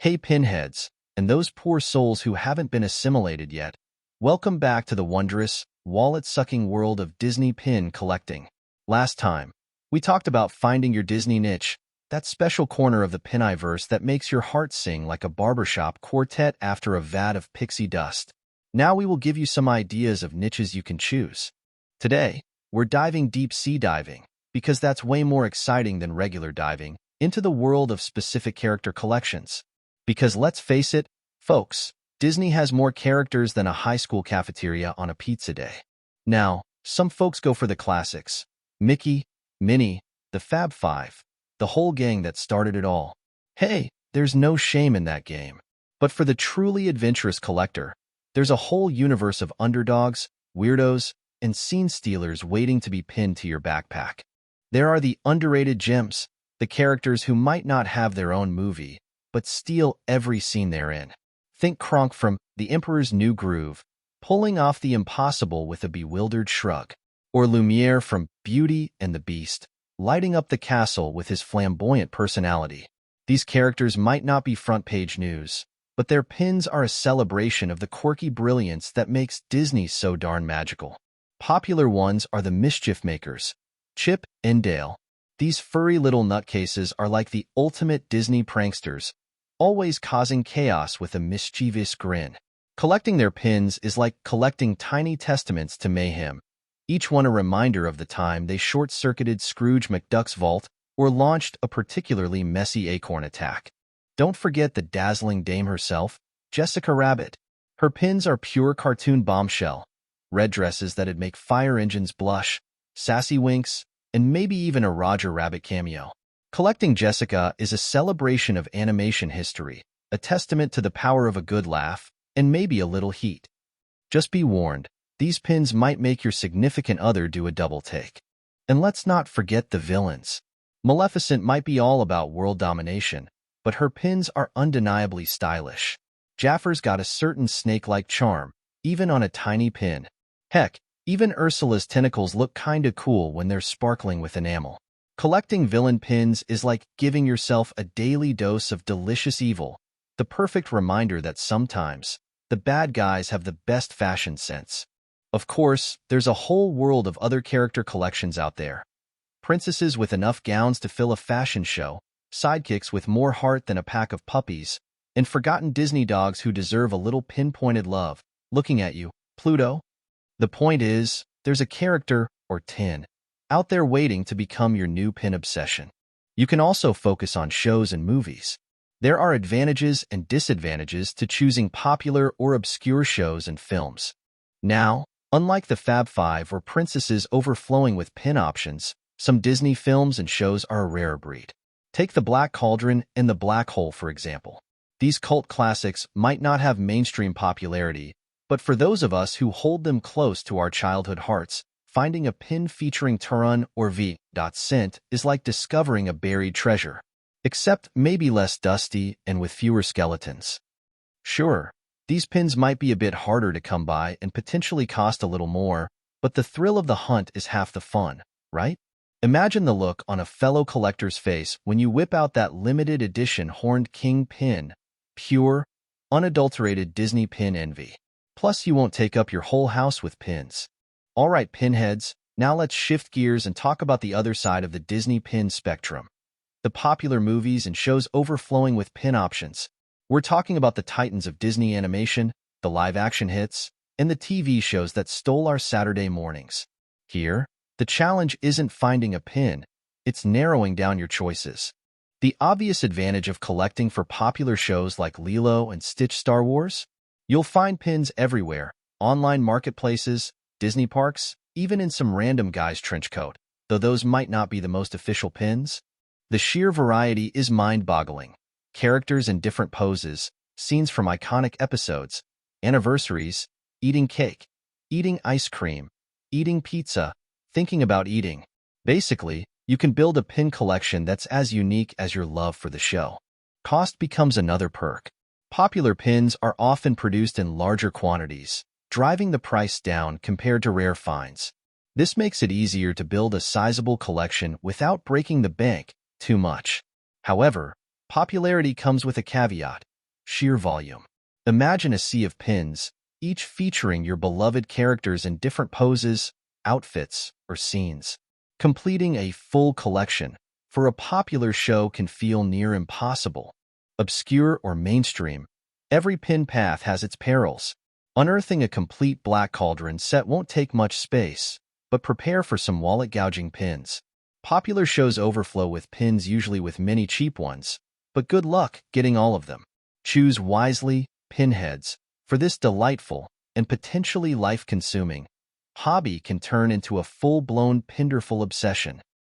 Hey pinheads, and those poor souls who haven't been assimilated yet, welcome back to the wondrous, wallet-sucking world of Disney pin collecting. Last time, we talked about finding your Disney niche, that special corner of the piniverse that makes your heart sing like a barbershop quartet after a vat of pixie dust. Now we will give you some ideas of niches you can choose. Today, we're diving deep sea diving, because that's way more exciting than regular diving, into the world of specific character collections. Because let's face it, folks, Disney has more characters than a high school cafeteria on a pizza day. Now, some folks go for the classics. Mickey, Minnie, the Fab Five, the whole gang that started it all. Hey, there's no shame in that game. But for the truly adventurous collector, there's a whole universe of underdogs, weirdos, and scene stealers waiting to be pinned to your backpack. There are the underrated gems, the characters who might not have their own movie, but steal every scene they're in. Think Kronk from The Emperor's New Groove, pulling off the impossible with a bewildered shrug. Or Lumiere from Beauty and the Beast, lighting up the castle with his flamboyant personality. These characters might not be front-page news, but their pins are a celebration of the quirky brilliance that makes Disney so darn magical. Popular ones are the Mischief Makers, Chip and Dale. These furry little nutcases are like the ultimate Disney pranksters, always causing chaos with a mischievous grin. Collecting their pins is like collecting tiny testaments to mayhem, each one a reminder of the time they short-circuited Scrooge McDuck's vault or launched a particularly messy acorn attack. Don't forget the dazzling dame herself, Jessica Rabbit. Her pins are pure cartoon bombshell, red dresses that'd make fire engines blush, sassy winks, and maybe even a Roger Rabbit cameo. Collecting Jessica is a celebration of animation history, a testament to the power of a good laugh, and maybe a little heat. Just be warned, these pins might make your significant other do a double take. And let's not forget the villains. Maleficent might be all about world domination, but her pins are undeniably stylish. Jaffar's got a certain snake-like charm, even on a tiny pin. Heck, even Ursula's tentacles look kinda cool when they're sparkling with enamel. Collecting villain pins is like giving yourself a daily dose of delicious evil, the perfect reminder that sometimes the bad guys have the best fashion sense. Of course, there's a whole world of other character collections out there. Princesses with enough gowns to fill a fashion show, sidekicks with more heart than a pack of puppies, and forgotten Disney dogs who deserve a little pinpointed love. Looking at you, Pluto. The point is, there's a character, or tin, out there waiting to become your new pin obsession. You can also focus on shows and movies. There are advantages and disadvantages to choosing popular or obscure shows and films. Now, unlike the Fab Five or princesses overflowing with pin options, some Disney films and shows are a rare breed. Take The Black Cauldron and The Black Hole, for example. These cult classics might not have mainstream popularity, but for those of us who hold them close to our childhood hearts, finding a pin featuring Turan or V. Scent is like discovering a buried treasure, except maybe less dusty and with fewer skeletons. Sure, these pins might be a bit harder to come by and potentially cost a little more, but the thrill of the hunt is half the fun, right? Imagine the look on a fellow collector's face when you whip out that limited edition Horned King pin, pure, unadulterated Disney pin envy. Plus, you won't take up your whole house with pins. All right, pinheads, now let's shift gears and talk about the other side of the Disney pin spectrum. The popular movies and shows overflowing with pin options. We're talking about the titans of Disney animation, the live-action hits, and the TV shows that stole our Saturday mornings. Here, the challenge isn't finding a pin, it's narrowing down your choices. The obvious advantage of collecting for popular shows like Lilo and Stitch Star Wars? You'll find pins everywhere, online marketplaces, Disney parks, even in some random guy's trench coat, though those might not be the most official pins. The sheer variety is mind-boggling. Characters in different poses, scenes from iconic episodes, anniversaries, eating cake, eating ice cream, eating pizza, thinking about eating. Basically, you can build a pin collection that's as unique as your love for the show. Cost becomes another perk. Popular pins are often produced in larger quantities, driving the price down compared to rare finds. This makes it easier to build a sizable collection without breaking the bank too much. However, popularity comes with a caveat. sheer volume. Imagine a sea of pins, each featuring your beloved characters in different poses, outfits, or scenes. Completing a full collection for a popular show can feel near impossible. Obscure or mainstream, every pin path has its perils. Unearthing a complete Black Cauldron set won't take much space, but prepare for some wallet-gouging pins. Popular shows overflow with pins, usually with many cheap ones, but good luck getting all of them. Choose wisely, pinheads, for this delightful and potentially life-consuming hobby can turn into a full-blown pinderful obsession.